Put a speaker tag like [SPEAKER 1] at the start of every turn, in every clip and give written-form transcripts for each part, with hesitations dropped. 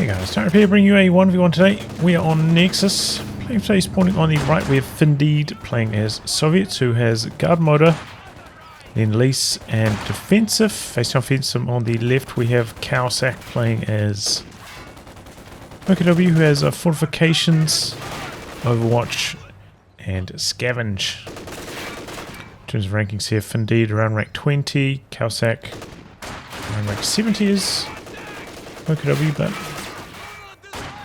[SPEAKER 1] Hey guys, Tarek here, bringing you a 1v1 today. We are on Nexus. Playing today, spawning on the right, we have Finndeed playing as Soviets, who has guard motor, then lease and defensive. Face offensive on the left, we have Caosak playing as COH2, who has fortifications, Overwatch, and scavenge. In terms of rankings here, Finndeed around rank 20, Caosak around rank 70 is COH2, but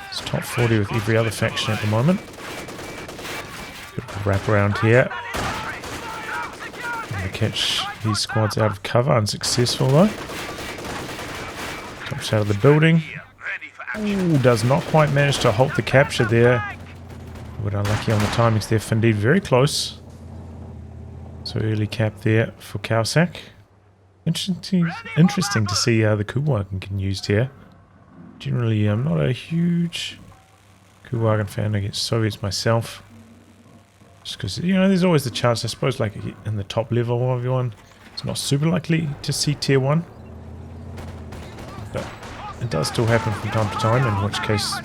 [SPEAKER 1] it's top 40 with every other faction at the moment. Bit of a wrap around here. And to catch these squads out of cover, unsuccessful though. Jumps out of the building. Ooh, does not quite manage to halt the capture there. A bit unlucky on the timings there. Finndeed very close. So early cap there for Caosak. Interesting to see the Kuhwagen getting used here. Generally, I'm not a huge Kuhwagen fan against Soviets myself. Just because, you know, there's always the chance, I suppose, like in the top level of everyone, it's not super likely to see tier 1. But it does still happen from time to time, in which case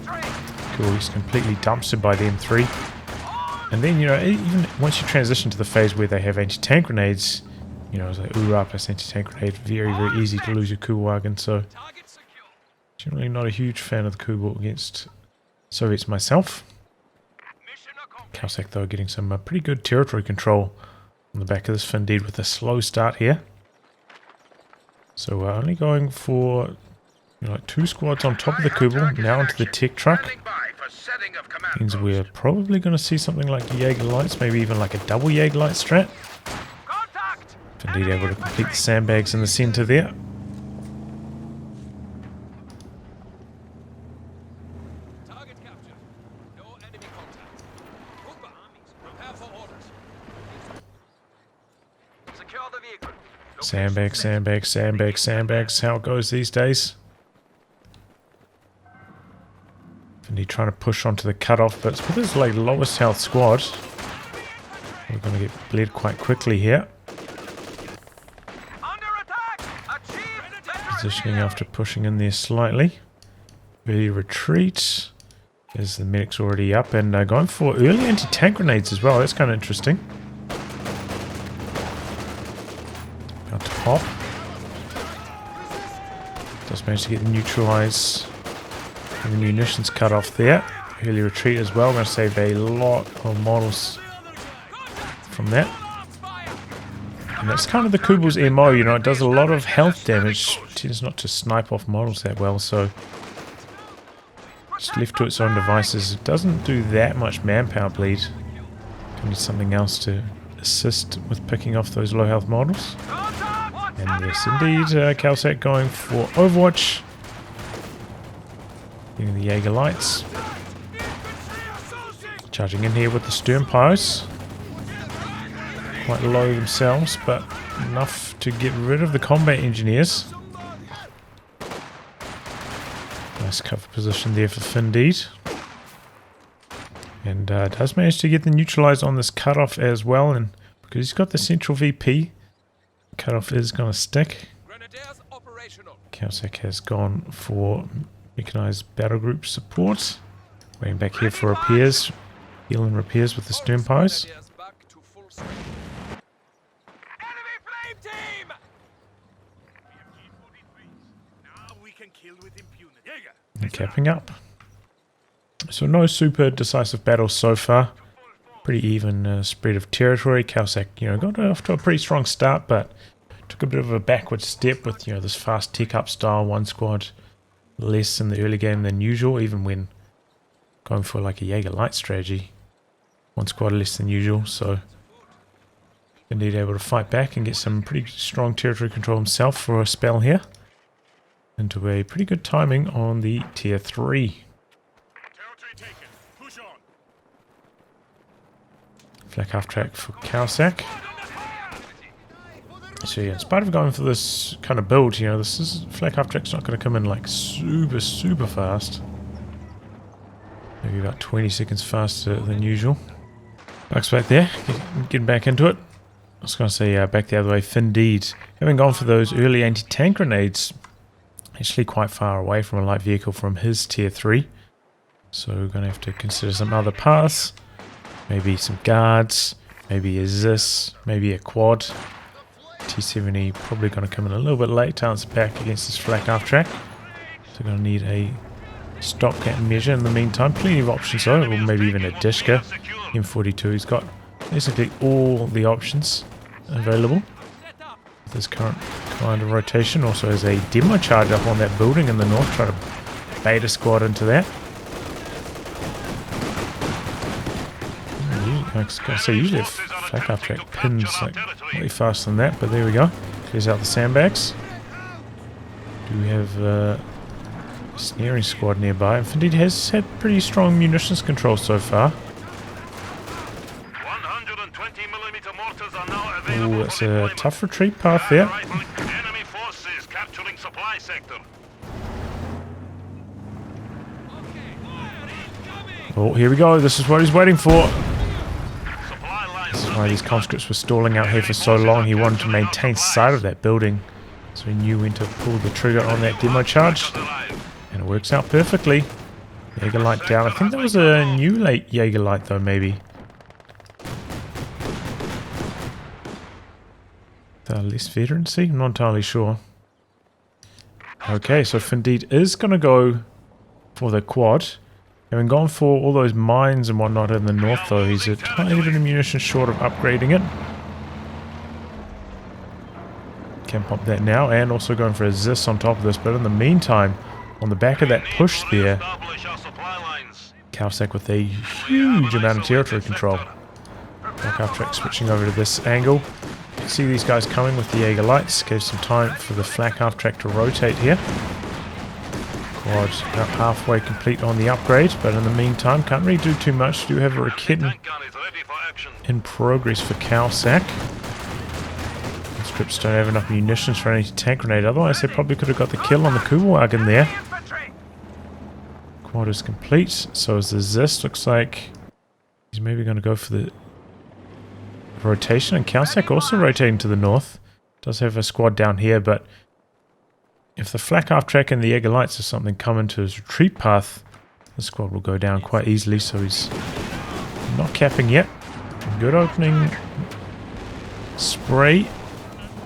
[SPEAKER 1] Kuh is completely dumpstered by the M3. And then, you know, even once you transition to the phase where they have anti-tank grenades, you know, it's like URA plus anti-tank grenade, very, very easy to lose your Kuhwagen, so generally not a huge fan of the Kuh against Soviets myself. Caosak though getting some pretty good territory control on the back of this Finndeed with a slow start here. So we're only going for, you know, like 2 squads on top of the Kuh, now into the tech truck. Means we're probably going to see something like Jaeger lights, maybe even like a double Jaeger light strat. Finndeed able to complete the sandbags in the center there. Sandbags, sandbags, sandbags, sandbags. How it goes these days. Finndeed trying to push onto the cutoff, but with his like lowest health squad, we're going to get bled quite quickly here. Positioning after pushing in there slightly. Early retreat. As the medic's already up and going for early anti-tank grenades as well. That's kind of interesting. About to pop. Does manage to get the neutralize. And the munitions cut off there. Early retreat as well. Going to save a lot of models from that. And that's kind of the Kugel's MO, you know, it does a lot of health damage, tends not to snipe off models that well, so just left to its own devices, it doesn't do that much manpower bleed. Need something else to assist with picking off those low health models. And yes indeed, Caosak going for Overwatch. Getting the Jaeger lights. Charging in here with the Stern Pyros. Quite low themselves, but enough to get rid of the combat engineers. Nice cover position there for Finndeed. And does manage to get the neutralize on this cutoff as well, and because he's got the central VP, cutoff is going to stick. Caosak has gone for mechanized battle group support. Waiting back here for repairs. Heal and repairs with the Stern Pyros. And capping up. So no super decisive battles so far. Pretty even spread of territory. Caosak, you know, got off to a pretty strong start, but took a bit of a backward step with, you know, this fast tech up style. One squad less in the early game than usual, even when going for like a Jaeger light strategy. One squad less than usual, so indeed able to fight back and get some pretty strong territory control himself for a spell here. Into a pretty good timing on the tier 3. Flak half track for Caosak. So yeah, in spite of going for this kind of build, you know, this is flak half track's not going to come in like super fast. Maybe about 20 seconds faster than usual. Bucks back there, getting back into it. I was going to say back the other way, Finndeed, having gone for those early anti-tank grenades, Actually quite far away from a light vehicle from his tier 3. So we're going to have to consider some other paths. Maybe some guards. Maybe a Zis. Maybe a quad. T70 probably going to come in a little bit late to answer back against this flak half track. So we're going to need a stopgap measure in the meantime. Plenty of options though, or maybe even a Dishka. M42, he's got basically all the options available. With his current kind of rotation. Also has a demo charge up on that building in the north. Try to bait a squad into that. So usually a flak half track pins like way faster than that, but there we go. Clears out the sandbags. Do we have a snaring squad nearby? And Finndeed has had pretty strong munitions control so far. Oh, it's a tough retreat path there. Oh, here we go. This is what he's waiting for. This is why these conscripts were stalling out here for so long. He wanted to maintain sight of that building, so he knew when to pull the trigger on that demo charge. And it works out perfectly. Jaeger light down. I think that was a new late Jaeger light though, maybe. Less veterancy? I'm not entirely sure. Okay, so Finndeed is going to go for the quad. Having gone for all those mines and whatnot in the north though, he's a tiny bit of munition short of upgrading it. Can pop that now, and also going for a Zis on top of this, but in the meantime, on the back of that push there, Caosak with a huge amount of territory control. Back half track switching over to this angle. See these guys coming with the Jaeger lights. Gave some time for the flak half track to rotate here. Quad about halfway complete on the upgrade, but in the meantime can't really do too much. Do have a Raketten in progress for Caosak. Conscripts don't have enough munitions for any tank grenade, otherwise they probably could have got the kill on the Kugelwagen there. Quad is complete, so is the Zist. Looks like he's maybe going to go for the rotation, and Caosak also rotating to the north. Does have a squad down here, but if the flak half track and the Jaeger lights or something come into his retreat path, the squad will go down quite easily, so he's not capping yet. Good opening spray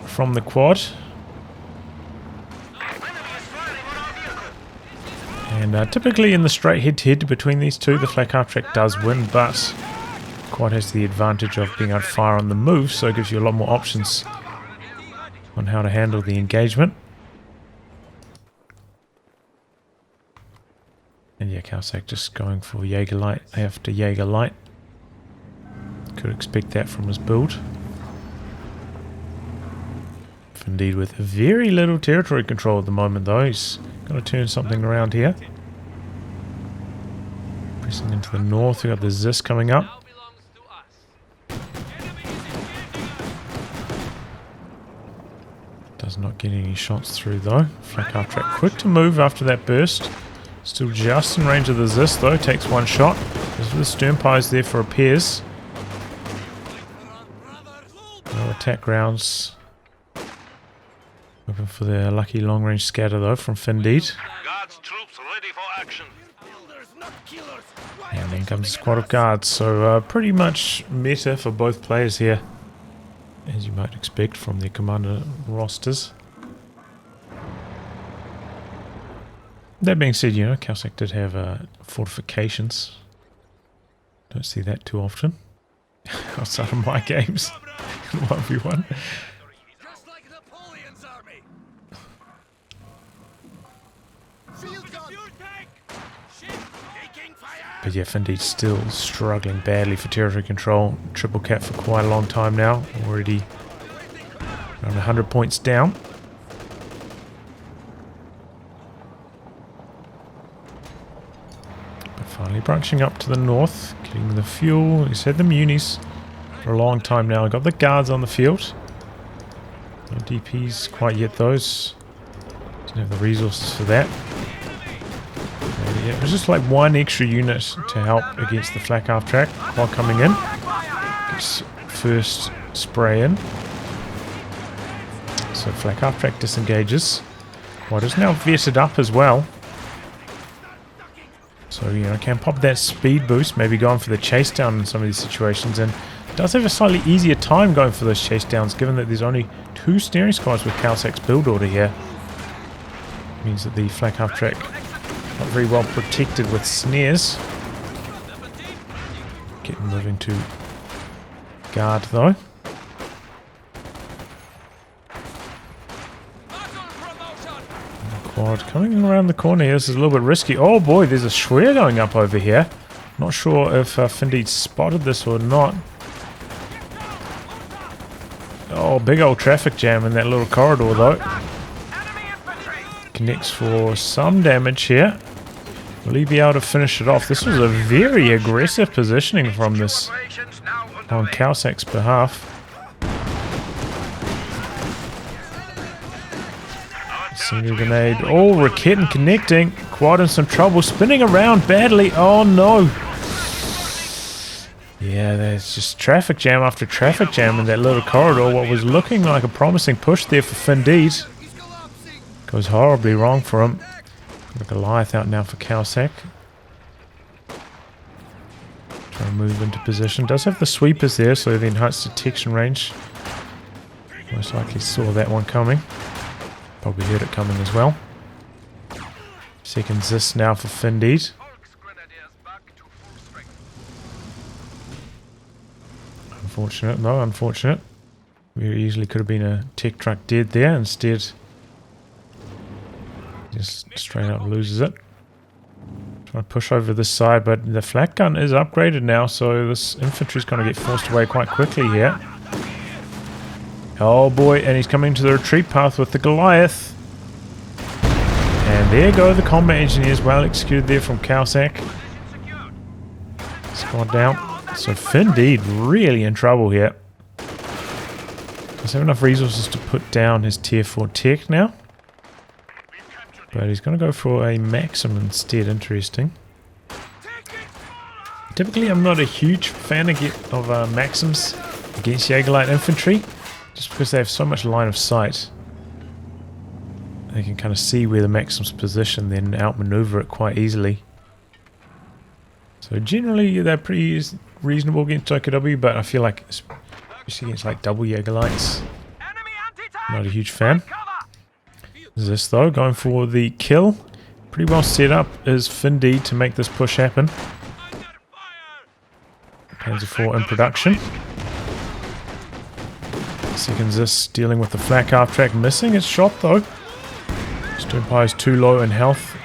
[SPEAKER 1] from the quad. And typically in the straight head-to-head between these two, the flak half track does win, but quad has the advantage of being able to fire on the move, so it gives you a lot more options on how to handle the engagement. And yeah, Caosak just going for Jaeger light after Jaeger light. Could expect that from his build. Finndeed with very little territory control at the moment though. He's got to turn something around here. Pressing into the north, we got the Zis coming up. Does not get any shots through though. Flak half track quick to move after that burst. Still just in range of the Zis though, takes one shot. There's the Sternpies there for repairs. No attack rounds. Hoping for the lucky long range scatter though from Finndeed. And then comes a squad of guards, so pretty much meta for both players here, as you might expect from their commander rosters. That being said, you know, Caosak did have fortifications. Don't see that too often outside of my games. 1v1. But yeah, Finndeed still struggling badly for territory control. Triple cap for quite a long time now. Already around 100 points down. But finally branching up to the north, getting the fuel. He's had the munis for a long time now. Got the guards on the field. No DPs quite yet, those. Didn't have the resources for that. Yeah, it was just like one extra unit to help against the flak half track while coming in. Gets first spray in. So flak half track disengages. Well, it's now vetted up as well. So, you know, can pop that speed boost, maybe going for the chase down in some of these situations, and does have a slightly easier time going for those chase downs, given that there's only 2 steering squads with Caosak's build order here. Means that the flak half track not very well protected with snares. Getting moving to guard though. Quad coming around the corner here. This is a little bit risky. Oh boy, there's a Schwer going up over here. Not sure if Finndeed spotted this or not. Oh, big old traffic jam in that little corridor though. Connects for some damage here. Will he be able to finish it off? This was a very aggressive positioning from this on Caosak's behalf. Single grenade. Oh, Raket and connecting. Quad in some trouble. Spinning around badly. Oh no. Yeah, there's just traffic jam after traffic jam in that little corridor. What was looking like a promising push there for Finndeed goes horribly wrong for him. Got Goliath out now for Caosak. Trying to move into position. Does have the sweepers there, so the enhanced detection range. Most likely saw that one coming. Probably heard it coming as well. Second Zis now for Finndeed. Unfortunate, no, unfortunate. Very easily could have been a tech truck dead there. Instead, just straight up loses it. Trying to push over this side, but the flak gun is upgraded now, so this infantry's going to get forced away quite quickly here. Oh boy, and he's coming to the retreat path with the Goliath. And there go the combat engineers, well executed there from Caosak. Squad down. So Finndeed really in trouble here. Does have enough resources to put down his tier 4 tech now. But he's going to go for a Maxim instead, interesting. Typically I'm not a huge fan of Maxims against Jaegerlight infantry. Just because they have so much line of sight. They can kind of see where the Maxim's position, then outmaneuver it quite easily. So generally they're pretty reasonable against OKW, but I feel like, especially against like double Jaegerlights, not a huge fan. This though, going for the kill. Pretty well set up is Finndeed to make this push happen. Panzer 4 in production. Second Zis dealing with the flak half track, missing its shot though. Empire is too low in health.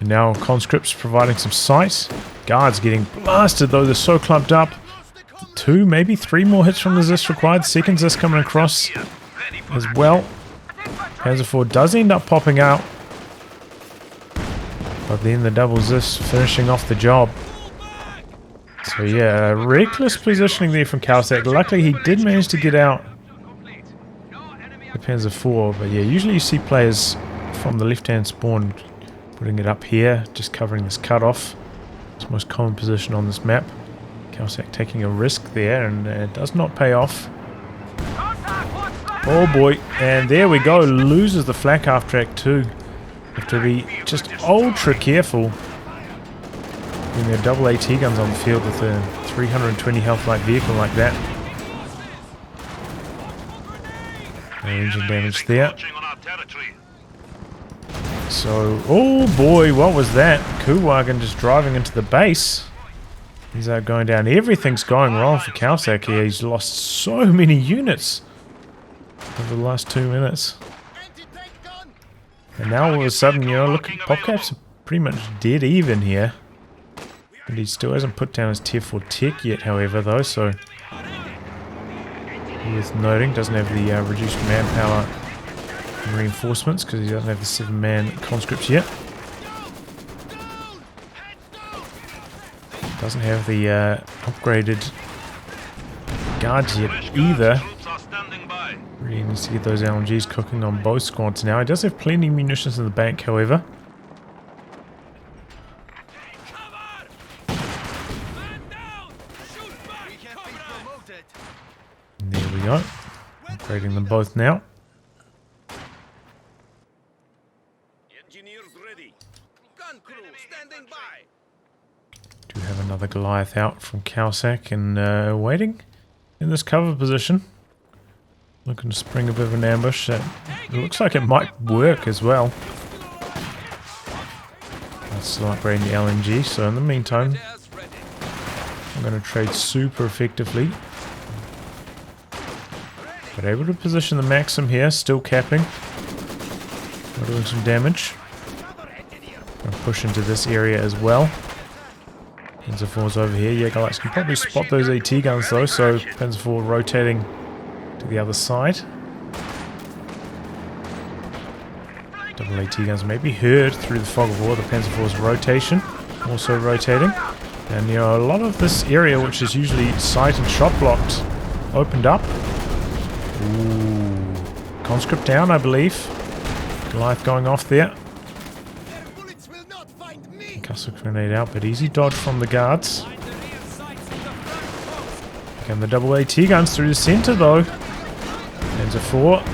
[SPEAKER 1] And now conscripts providing some sight. Guards getting blasted though, they're so clumped up. 2, maybe 3 more hits from the Zis required. Second Zis coming across as well. Panzer 4 does end up popping out. But then the double Zis finishing off the job. So yeah, reckless positioning there from Caosak. Luckily he did manage to get out the Panzer 4, but yeah, usually you see players from the left-hand spawn putting it up here, just covering this cutoff. It's the most common position on this map. Caosak taking a risk there, and it does not pay off. Oh boy, and there we go, loses the flak half track too. Have to be just ultra careful when there are double AT guns on the field with a 320 health light vehicle like that. No engine damage there. So, oh boy, what was that? Kuhwagen just driving into the base. He's out going down. Everything's going wrong for Caosak here. He's lost so many units over the last 2 minutes. And now all of a sudden, you know, look, PopCap's pretty much dead even here. And he still hasn't put down his tier 4 tech yet, however, though, so worth noting, doesn't have the reduced manpower reinforcements because he doesn't have the 7-man conscripts yet. Doesn't have the upgraded guards yet either. Really needs to get those LMGs cooking on both squads now. He does have plenty of munitions in the bank, however. And there we go. Upgrading them both now. Do have another Goliath out from Caosak and waiting in this cover position. Looking to spring a bit of an ambush. It looks like it might work as well. That's still upgrading the LMG, so in the meantime, I'm going to trade super effectively. But able to position the Maxim here, still capping. We're doing some damage. Going to push into this area as well. Panzer IV's over here. Yeah, guys can probably spot those AT guns though, so Panzer IV rotating to the other side. Double AT guns may be heard through the fog of war. The Panzer IV's rotation, also rotating. And you know, a lot of this area, which is usually sight and shot blocked, opened up. Ooh. Conscript down, I believe. Goliath going off there. Caosak grenade out, but easy dodge from the guards. Again, the double AT guns through the center though. Panzer IV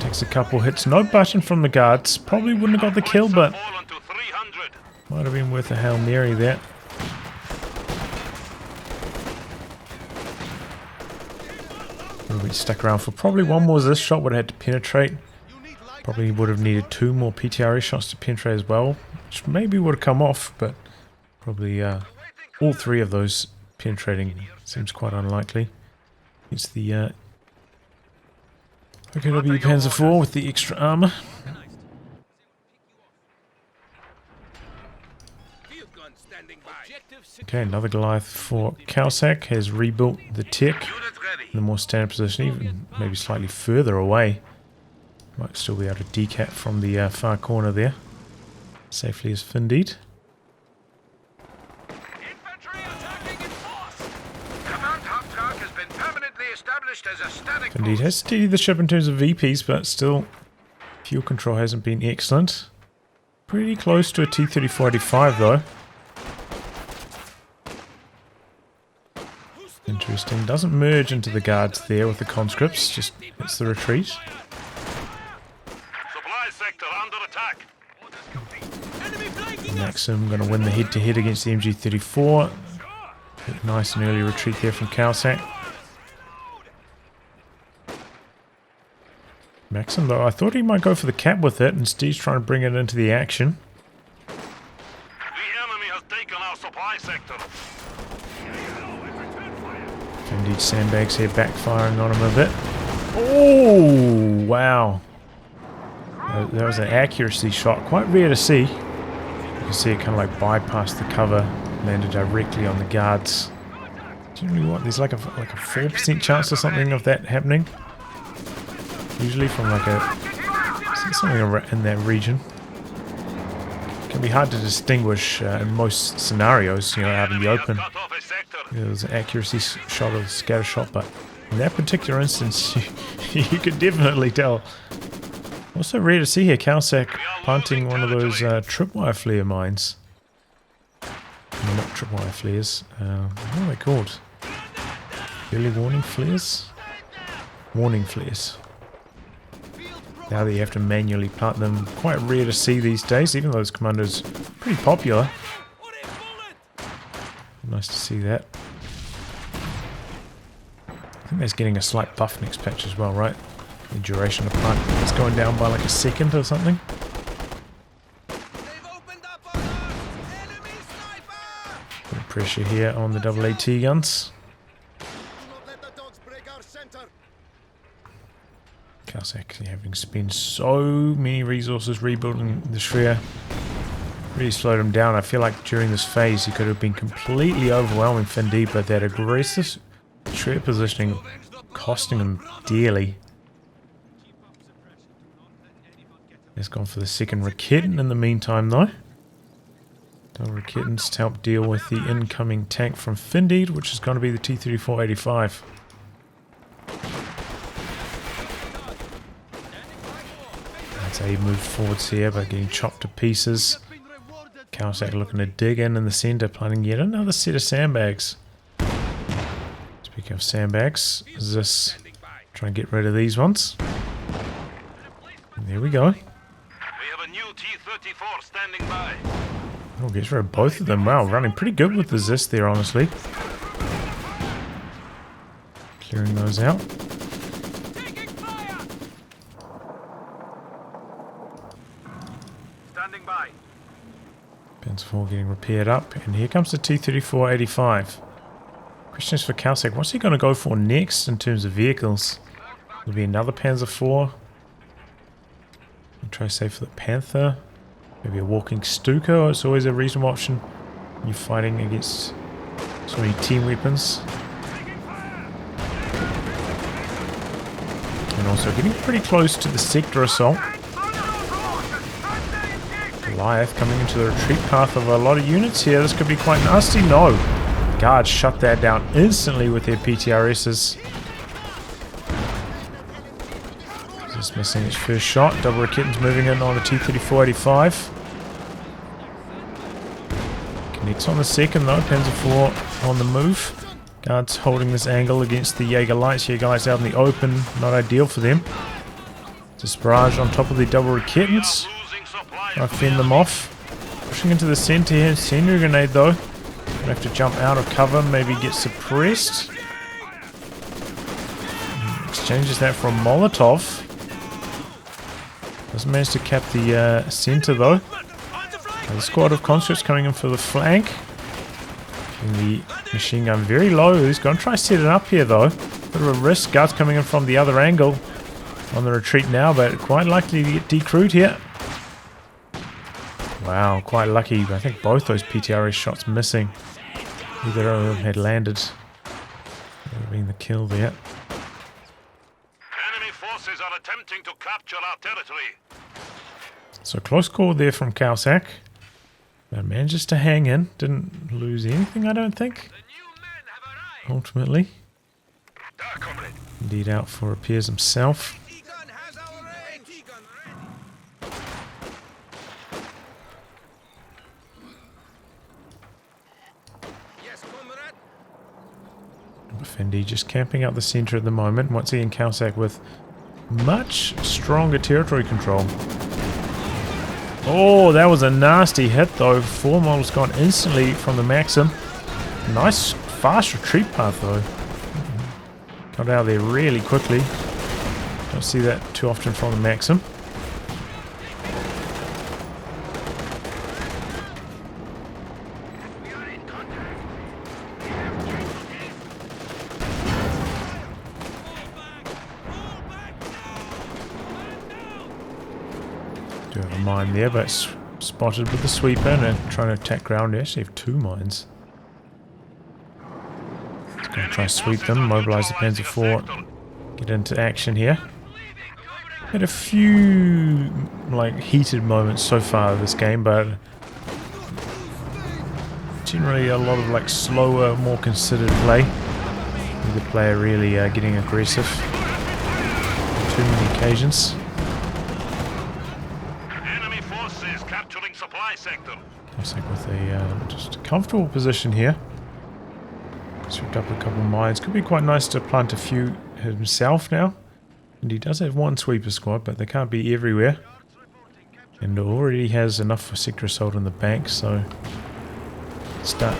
[SPEAKER 1] takes a couple hits. No button from the guards. Probably wouldn't have got the kill, but might have been worth a Hail Mary there. Would have been stuck around for probably one more. This shot would have had to penetrate. Probably would have needed 2 more PTRE shots to penetrate as well, which maybe would have come off, but probably all 3 of those penetrating seems quite unlikely. It's the OKW Panzer IV with the extra armor. Okay, another Goliath for Caosak. Has rebuilt the tech in a more standard position, even maybe slightly further away. Might still be able to decap from the far corner there. Safely as Finndeed. Finndeed has steadied the ship in terms of VPs, but still fuel control hasn't been excellent. Pretty close to a T-3485 though. Interesting. Doesn't merge into the guards there with the conscripts, just hits the retreat.
[SPEAKER 2] Supply sector under attack.
[SPEAKER 1] Maxim going to win the head-to-head against the MG34. Nice and early retreat there from Caosak. Maxim though, I thought he might go for the cap with it, instead he's trying to bring it into the action.
[SPEAKER 2] The enemy has taken our supply sector.
[SPEAKER 1] Indeed, sandbags here backfiring on him a bit. Oh, wow. That was an accuracy shot, quite rare to see. You can see it kind of like bypassed the cover, landed directly on the guards. Generally what, there's like a 4% chance or something of that happening. Usually from like something in that region. It can be hard to distinguish in most scenarios, you know, out in the open. There was an accuracy shot of scatter shot, but in that particular instance, you could definitely tell. Also rare to see here, Caosak planting one of those tripwire flare mines. No, not tripwire flares. What are they called? Early warning flares? Warning flares. Now that you have to manually plant them, quite rare to see these days, even though this commando's pretty popular. Nice to see that. I think that's getting a slight buff next patch as well, right? The duration of plant is going down by like a second or something. Bit of pressure here on the double AT guns. Caosak having spent so many resources rebuilding the Shreya really slowed him down. I feel like during this phase he could have been completely overwhelming Finndeed, but that aggressive Shreya positioning costing him dearly. He's gone for the second Raketin in the meantime though. Double Raketins to help deal with the incoming tank from Finndeed, which is going to be the T-3485. That's how you move forwards here by getting chopped to pieces. Caosak looking to dig in the centre, planting yet another set of sandbags. Speaking of sandbags, is this try and get rid of these ones? And there we go.
[SPEAKER 2] We have a new T-34 standing by.
[SPEAKER 1] Oh, gets rid of both of them. Wow, running pretty good with the Zist there, honestly. Clearing those out.
[SPEAKER 2] Standing by.
[SPEAKER 1] Panzer 4 getting repaired up. And here comes the T-34-85. Question is for Caosak. What's he going to go for next in terms of vehicles? Will be another Panzer 4. Try safe for the Panther. Maybe a walking Stuka. It's always a reasonable option. You're fighting against so many team weapons. And also getting pretty close to the sector assault. Goliath coming into the retreat path of a lot of units here. This could be quite nasty. No. Guards shut that down instantly with their PTRSs. Just missing its first shot. Double Raketten's moving in on the T-34-85. Connects on the second though. Panzer 4 on the move. Guards holding this angle against the Jaeger Lights. Jaeger Lights out in the open. Not ideal for them. Just barrage on top of the double Rakettens. Try to fend them off. Pushing into the center here. Incendiary grenade though. Gonna have to jump out of cover. Maybe get suppressed. Exchanges that for a Molotov. Doesn't manage to cap the center though. The squad of conscripts coming in for the flank. And the machine gun very low. He's going to try to set it up here though. Bit of a risk. Guards coming in from the other angle. On the retreat now, but quite likely to get decrewed here. Wow, quite lucky. I think both those PTRS shots missing. Either of them had landed. That would have been the kill there.
[SPEAKER 2] Enemy forces are attempting to capture our territory.
[SPEAKER 1] So close call there from Caosak. But manages to hang in. Didn't lose anything, I don't think. Ultimately. Indeed out for repairs himself. Finndeed just camping out the centre at the moment. Once again, Caosak with much stronger territory control. Oh, that was a nasty hit though. 4 models gone instantly from the Maxim. Nice fast retreat path though. Got out there really quickly. Don't see that too often from the Maxim. Do have a mine there, but it's spotted with the sweeper and trying to attack ground. They actually have 2 mines. It's going to try to sweep them, mobilize the Panzer 4, get into action here. Had a few like heated moments so far this game, but generally a lot of like slower, more considered play. The player really getting aggressive on too many occasions. Caosak with a just a comfortable position here. Swept up a couple mines. Could be quite nice to plant a few himself now. And he does have 1 sweeper squad, but they can't be everywhere. And already has enough for sector assault in the bank, so start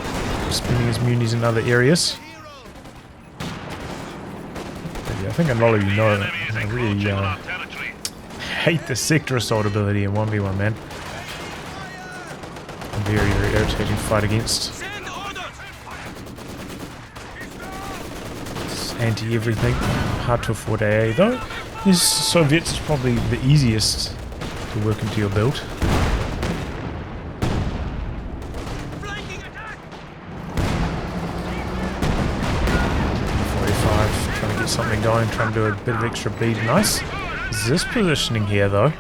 [SPEAKER 1] spending his munis in other areas. But yeah, I think a lot of you know that I really hate the sector assault ability in 1v1, man. Very, very irritating to fight against. It's anti-everything. Hard to afford AA though. This Soviets is probably the easiest to work into your build. 45, trying to get something going, trying to do a bit of extra bleed. Nice. This positioning here though.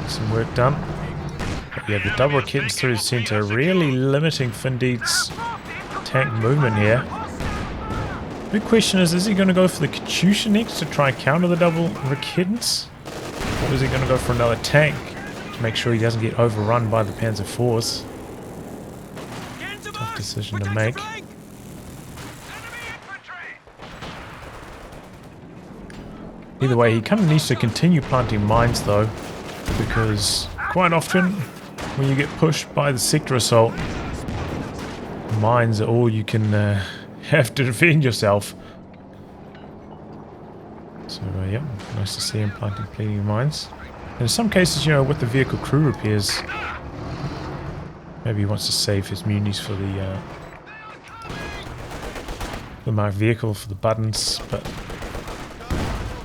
[SPEAKER 1] Some work done. Yeah, the double Rakettens through the centre, really limiting Finndeed's tank movement here. Big question is he going to go for the Katyusha next to try and counter the double Rakettens? Or is he going to go for another tank to make sure he doesn't get overrun by the Panzer IVs? Tough decision to make. Either way, he kind of needs to continue planting mines though, because quite often when you get pushed by the sector assault, mines are all you can have to defend yourself. So yeah, nice to see him planting plenty of mines. And in some cases, you know, with the vehicle crew repairs, maybe he wants to save his munis for the marked vehicle, for the buttons, but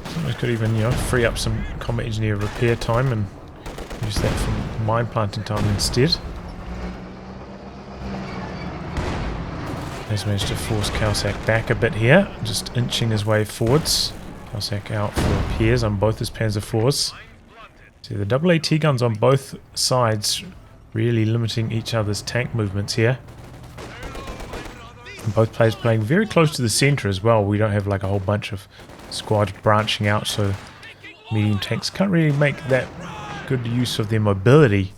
[SPEAKER 1] sometimes could even, you know, free up some combat engineer repair time and use that for mine planting time instead. Has managed to force Caosak back a bit here, just inching his way forwards. Caosak out for repairs on both his Panzer IVs. See the double AT guns on both sides really limiting each other's tank movements here. And both players playing very close to the center as well. We don't have like a whole bunch of squads branching out, so medium tanks can't really make that good use of their mobility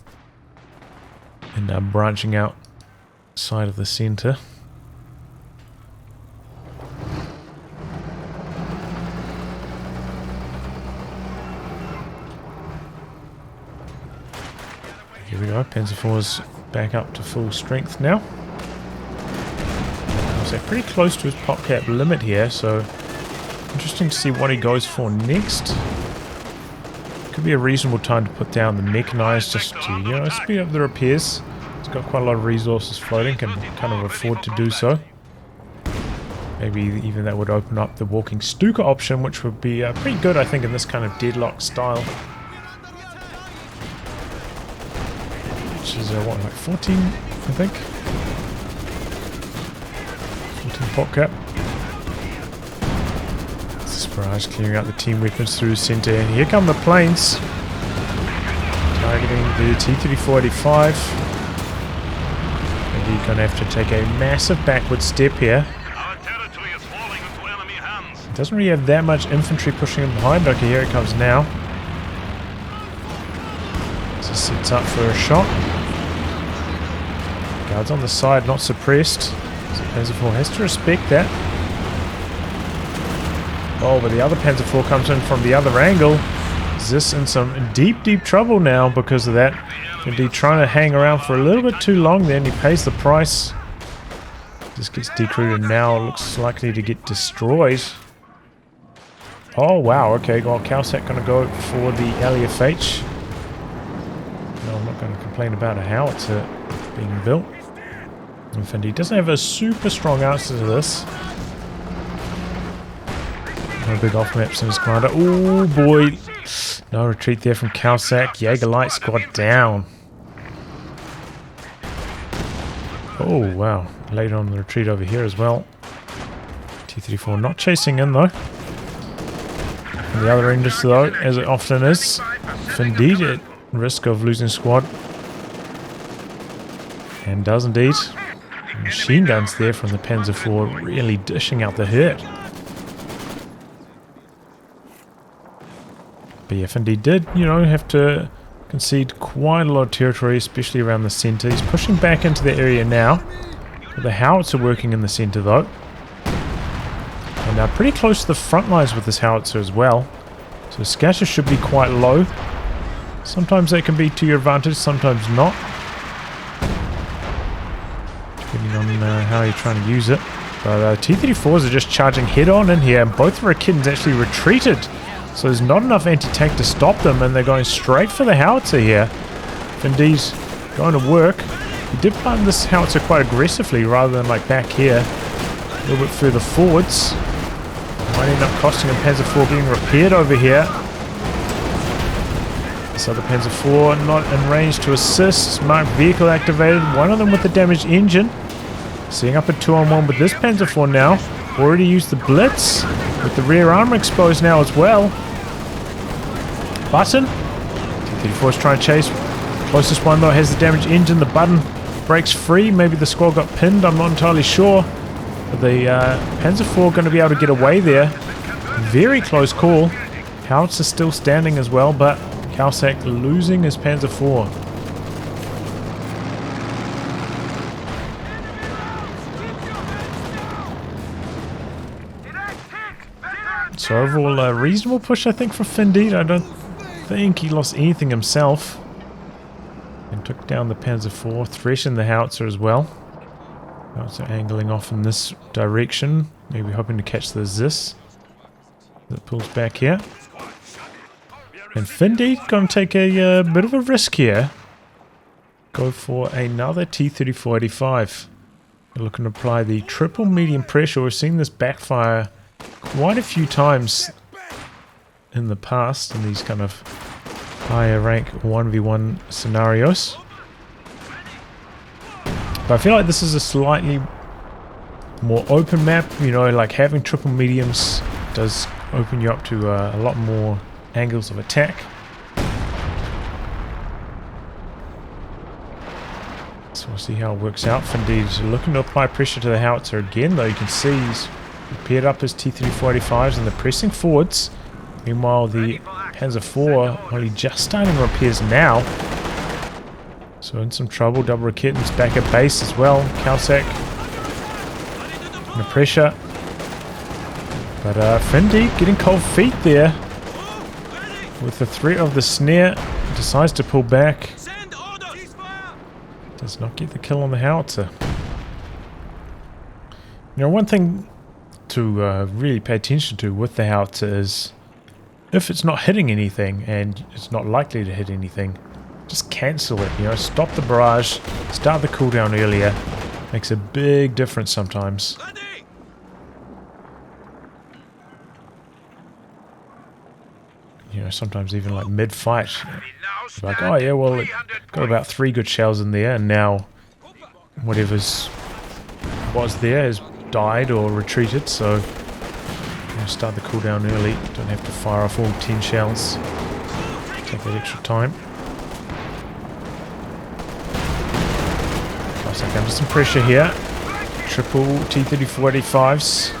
[SPEAKER 1] and branching out side of the center. Here we go, Panzer IV's back up to full strength now. So pretty close to his pop cap limit here, so interesting to see what he goes for next. Could be a reasonable time to put down the mechanized just to, you know, speed up the repairs. He's got quite a lot of resources floating, can kind of afford to do so. Maybe even that would open up the walking Stuka option, which would be pretty good, I think, in this kind of deadlock style. Which is, what, like 14, I think? 14 pop cap. This is Barrage clearing out the team weapons through the center, and here come the planes. Targeting the T-34-85. And you're gonna have to take a massive backward step here.
[SPEAKER 2] Our territory is falling into enemy hands.
[SPEAKER 1] Doesn't really have that much infantry pushing him behind. Okay, here it comes now. So sets up for a shot. Guards on the side, not suppressed. So Panzer IV has to respect that. Oh, but the other Panzer IV comes in from the other angle. Zis in some deep, deep trouble now because of that. Indeed, trying to hang around for a little bit too long there, and he pays the price. Just gets decrewed and now looks likely to get destroyed. Oh, wow, okay, well, Caosak going to go for the LFH. No, I'm not going to complain about a howitzer being built. And Finndeed doesn't have a super strong answer to this. No big off maps in his commander. Oh boy. No retreat there from Caosak. Jaeger Light squad down. Oh wow. Later on the retreat over here as well. T-34 not chasing in though. On the other end though, as it often is, Finndeed at risk of losing squad. And does indeed. Machine guns there from the Panzer IV really dishing out the hurt. But yeah, Finndeed did, you know, have to concede quite a lot of territory, especially around the centre. He's pushing back into the area now. The howitzer working in the centre though. And now pretty close to the front lines with this howitzer as well. So scatter should be quite low. Sometimes they can be to your advantage, sometimes not. Depending on how you're trying to use it. But T-34s are just charging head on in here, and both Rakitans actually retreated. So there's not enough anti-tank to stop them, and they're going straight for the howitzer here. Finndeed's going to work. He did plant this howitzer quite aggressively rather than like back here. A little bit further forwards. Might end up costing him Panzer IV getting repaired over here. This other Panzer IV not in range to assist. Marked vehicle activated. One of them with the damaged engine. Seeing up a 2-on-1 with this Panzer IV now. Already used the Blitz. With the rear armor exposed now as well. Button. T-34 is trying to chase. Closest one though has the damaged engine. The button breaks free. Maybe the squad got pinned. I'm not entirely sure. But the Panzer IV going to be able to get away there. Very close call. Howitzer still standing as well, but Caosak losing his Panzer IV. So overall, a reasonable push, I think, for Finndeed. I don't think he lost anything himself in Took down the Panzer IV, threatened the howitzer as well. Howitzer angling off in this direction, maybe hoping to catch the Zis that pulls back here. And Finndeed going to take a bit of a risk here. Go for another T-34-85. They're looking to apply the triple medium pressure. We've seen this backfire quite a few times in the past in these kind of higher rank 1v1 scenarios. But I feel like this is a slightly more open map. You know, like having triple mediums does open you up to a lot more angles of attack. So we'll see how it works out. Finndeed is looking to apply pressure to the howitzer again, though you can see he's paired up his T-34-85s and they're pressing forwards. Meanwhile, the Panzer IV only just starting repairs now. So in some trouble. Double Raketins back at base as well. Caosak under pressure. But Finndeed getting cold feet there. With the threat of the snare, decides to pull back. Does not get the kill on the howitzer. You know, one thing to really pay attention to with the howitzer is if it's not hitting anything and it's not likely to hit anything, just cancel it. You know, stop the barrage, start the cooldown earlier. Makes a big difference sometimes. You know, sometimes even like mid-fight, like, oh yeah, well, it got about 3 good shells in there, and now whatever was there has died or retreated, so you know, start the cooldown early. Don't have to fire off all 10 shells. Take that extra time. Caosak under some pressure here. Triple T-34-85s.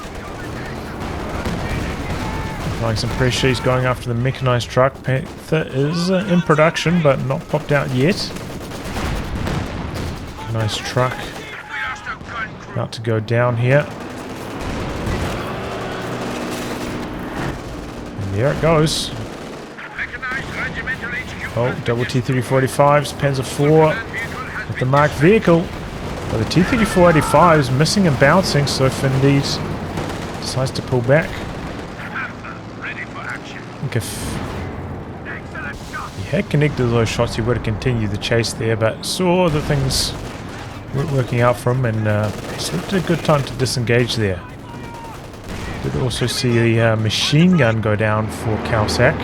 [SPEAKER 1] Applying some pressure, he's going after the mechanized truck. Panther is in production, but not popped out yet. Nice truck. About to go down here. And there it goes. Oh, double T-34-85s, Panzer IV with the marked vehicle. But the T-34-85 is missing and bouncing, so Finndeed decides to pull back. I think if he had connected those shots, he would have continued the chase there, but saw that things weren't working out for him and slipped a good time to disengage there. Did also see the machine gun go down for Caosak.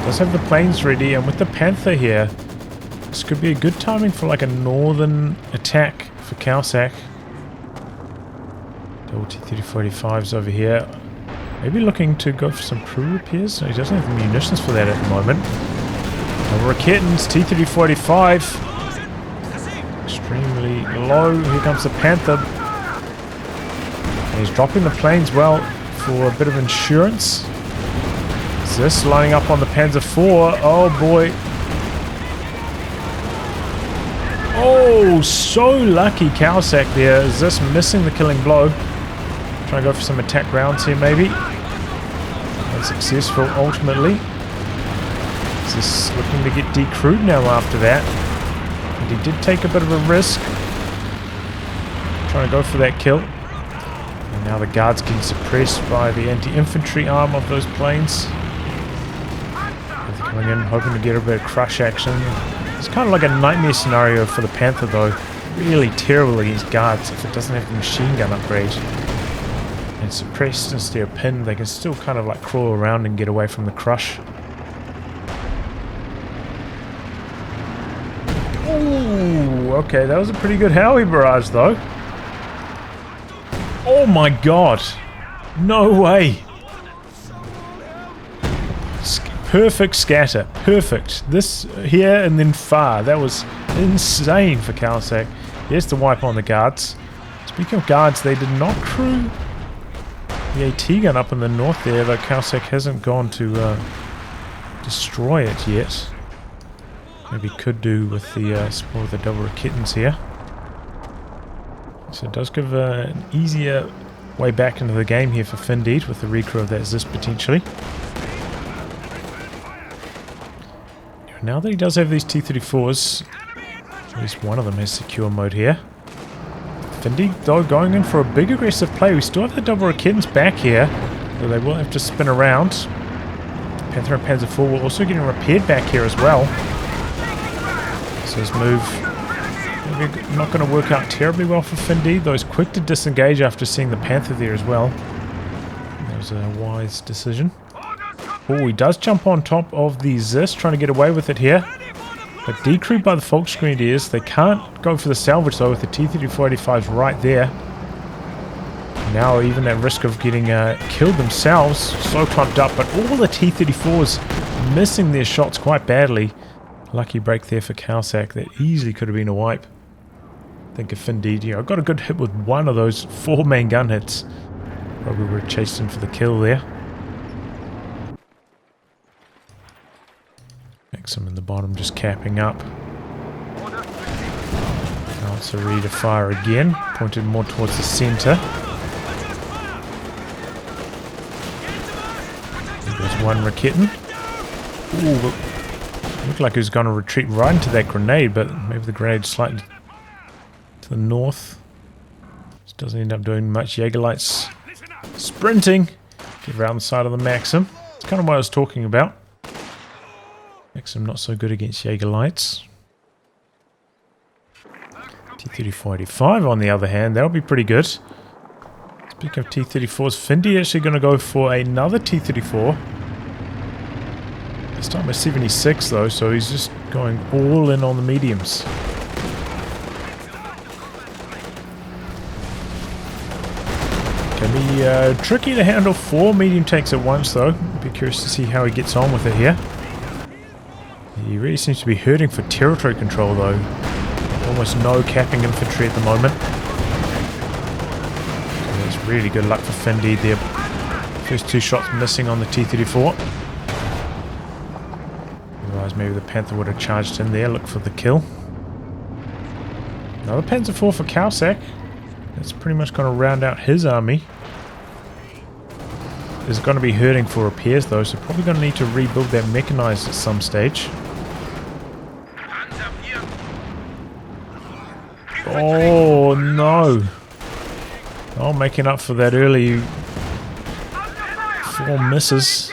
[SPEAKER 1] Does have the planes ready, and with the Panther here, this could be a good timing for like a northern attack for Caosak. Double T-34-85s over here. Maybe looking to go for some crew repairs. No, he doesn't have the munitions for that at the moment. Double Raketins, T-34-85. Extremely low. Here comes the Panther. And he's dropping the planes well for a bit of insurance. Is this lining up on the Panzer IV? Oh boy. Oh, so lucky Caosak there. Is this missing the killing blow? Try and go for some attack rounds here maybe. Unsuccessful ultimately. Is this looking to get decrewed now after that? And he did take a bit of a risk. Trying to go for that kill. And now the guards getting suppressed by the anti-infantry arm of those planes. They're coming in hoping to get a bit of crush action. It's kind of like a nightmare scenario for the Panther though. Really terrible against guards if it doesn't have the machine gun upgrade. And suppressed instead of pinned, they can still kind of like crawl around and get away from the crush. Ooh, okay, that was a pretty good Howie barrage though. Oh my god! No way! Perfect scatter, perfect. This here and then far. That was insane for Caosak. Here's the wipe on the guards. Speaking of guards, they did not crew the AT gun up in the north there, but Caosak hasn't gone to destroy it yet. Maybe could do with the support of the double Raketins here. So it does give an easier way back into the game here for Finndeed with the recrew of that Zis potentially. Now that he does have these T-34s, At least one of them has secure mode here. Finndeed, though, going in for a big aggressive play. We still have the double Rakitans back here, so they will have to spin around. Panther and Panzer IV were also getting repaired back here as well. So his move maybe not going to work out terribly well for Finndeed, though he's quick to disengage after seeing the Panther there as well. That was a wise decision. Oh, he does jump on top of the Zis, trying to get away with it here. But decrewed by the Volksgrenadiers. They can't go for the salvage though with the T-3485s right there. Now even at risk of getting killed themselves. So clumped up, but all the T-34s missing their shots quite badly. Lucky break there for Caosak. That easily could have been a wipe. I think if Finndeed, you know, got a good hit with one of those 4 main gun hits. Probably would have chased him for the kill there. Maxim in the bottom just capping up. Now it's a ready to fire again, pointed more towards the centre. There's one Rakitan. Ooh, looked like he was going to retreat right into that grenade, but maybe the grenade slightly to the north. Just doesn't end up doing much. Jaegerlights sprinting. Get around the side of the Maxim. It's kind of what I was talking about. Maxim not so good against Jaegerlights. T-3485 on the other hand, that'll be pretty good. Speaking of T-34s, Finndeed actually going to go for another T-34. This time a 76 though, so he's just going all in on the mediums. Can be tricky to handle 4 medium tanks at once though. Be curious to see how he gets on with it here. He really seems to be hurting for territory control though. Almost no capping infantry at the moment. So it's really good luck for Finndeed there. First 2 shots missing on the T-34. Otherwise maybe the Panther would have charged in there, look for the kill. Another Panzer IV for Caosak. That's pretty much going to round out his army. Is going to be hurting for repairs though, so probably going to need to rebuild that mechanized at some stage. Oh no! Oh, making up for that early 4 misses.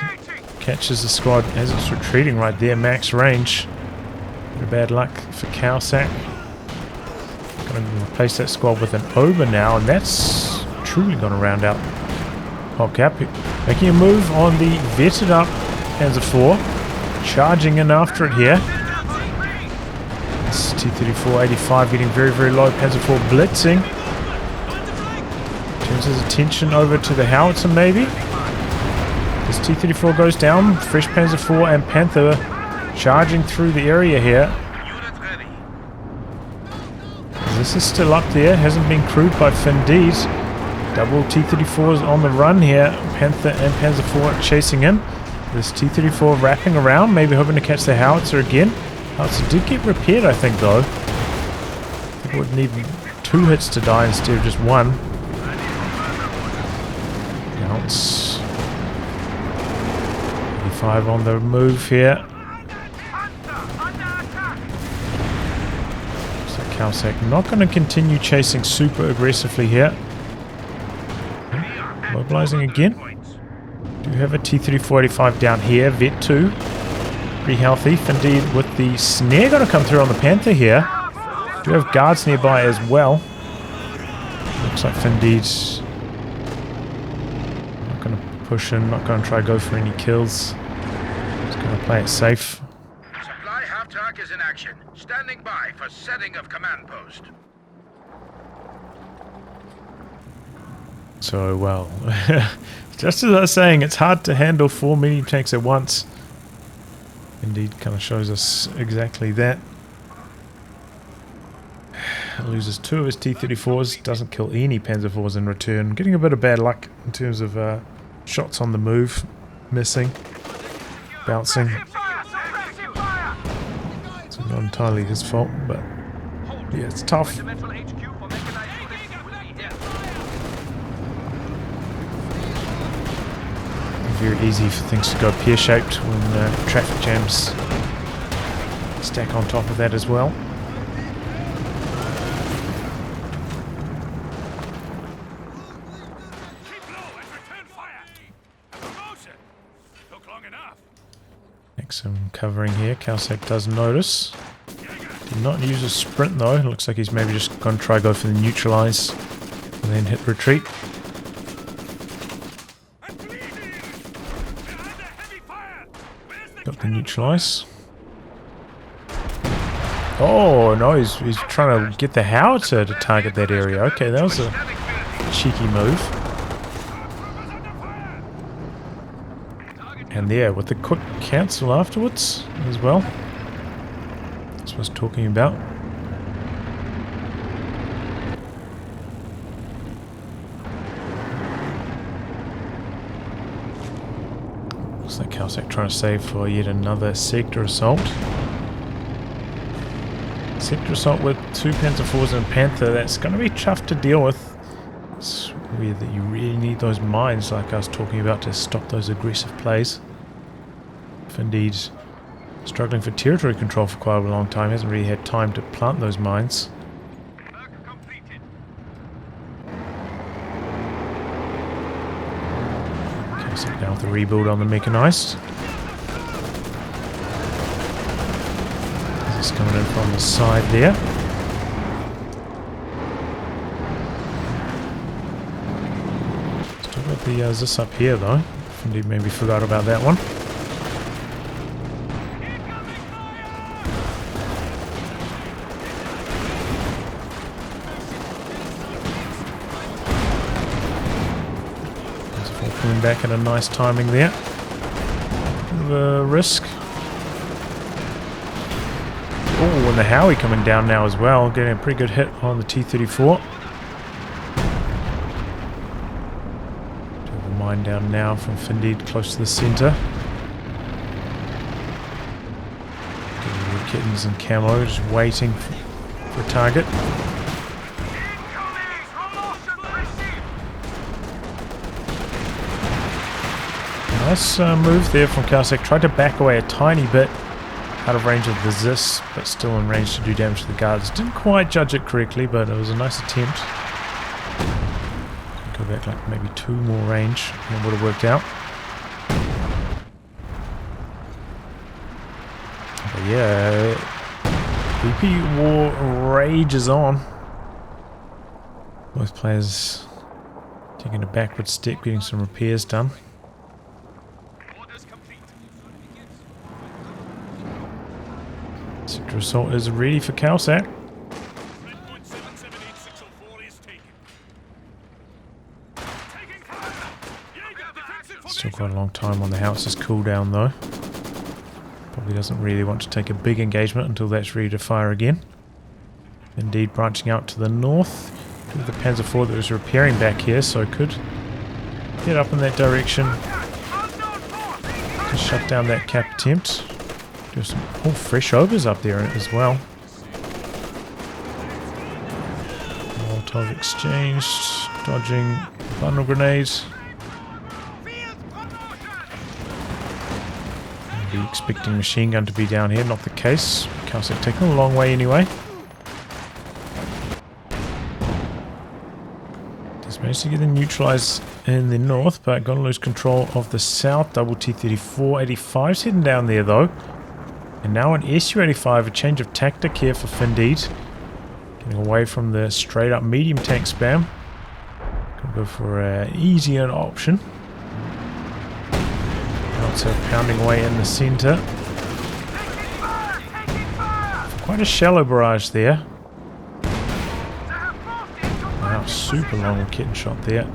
[SPEAKER 1] Catches the squad as it's retreating right there, max range. Bit of bad luck for Caosak. Going to replace that squad with an Ober now, and that's truly going to round out PopCap. Making a move on the vetted up Panzer IV. Charging in after it here. T-3485 getting very, very low. Panzer IV blitzing. Turns his attention over to the howitzer maybe. As T-34 goes down, fresh Panzer IV and Panther charging through the area here. This is still up there, hasn't been crewed by Finndeed. Double T-34s on the run here. Panther and Panzer IV chasing him. This T-34 wrapping around, maybe hoping to catch the howitzer again. Howitzer did get repaired, I think, though. I think it would need 2 hits to die instead of just 1. Now it's 85 on the move here. So Caosak not going to continue chasing super aggressively here. Mobilizing again. Do have a T-3485 down here, Vet 2. Pretty healthy. Finndeed with the snare going to come through on the Panther here. Do have guards nearby as well. Looks like Finndeed's not going to push in, not going to try to go for any kills. Just going to play it safe.
[SPEAKER 3] Supply half-track is in action. Standing by for setting of command post.
[SPEAKER 1] So, well, just as I was saying, it's hard to handle 4 medium tanks at once. Indeed, kind of shows us exactly that. Loses 2 of his T-34s, doesn't kill any Panzer IVs in return. Getting a bit of bad luck in terms of shots on the move, missing, bouncing. It's not entirely his fault, but yeah, it's tough. Very easy for things to go pear-shaped when traffic jams stack on top of that as well. Next, some covering here. Caosak does notice. Did not use a sprint though. Looks like he's maybe just going to try go for the neutralize and then hit retreat. Got the neutralize. Oh no, he's trying to get the howitzer to target that area. Okay, that was a cheeky move. And there, with the quick cancel afterwards as well. That's what I was talking about. Looks like Caosak trying to save for yet another sector assault. Sector assault with 2 Panzer IVs and a Panther, that's going to be tough to deal with. It's weird that you really need those mines like I was talking about to stop those aggressive plays. Finndeed struggling for territory control for quite a long time, hasn't really had time to plant those mines. Caosak now with the rebuild on the mechanized. This is coming in from the side there. Still got the this up here though. Finndeed maybe forgot about that one. Coming back at a nice timing there. Bit of a risk. Oh, and the Howie coming down now as well, getting a pretty good hit on the T-34. The mine down now from Finndeed close to the centre. The kittens and camo just waiting for a target. Nice move there from Caosak. Tried to back away a tiny bit out of range of the Zis, but still in range to do damage to the guards. Didn't quite judge it correctly, but it was a nice attempt. Go back like maybe 2 more range and it would have worked out. But yeah, VP War rages on. Both players taking a backward step, getting some repairs done. Sector assault is ready for Caosak. Still quite a long time on the house's cooldown though. Probably doesn't really want to take a big engagement until that's ready to fire again. Indeed, branching out to the north. The Panzer IV that was repairing back here, so could get up in that direction to shut down that cap attempt. There's some fresh overs up there as well. Molotov exchanged, dodging bundle grenades. Maybe expecting machine gun to be down here, not the case. Caosak taking a long way anyway. Just managed to get them neutralized in the north, but gonna lose control of the south. Double T-34, 85's heading down there though. And now an Su-85, a change of tactic here for Finndeed. Getting away from the straight up medium tank spam. Gonna go for an easier option. Also pounding away in the centre. Quite a shallow barrage there. Wow, super long kitten shot there.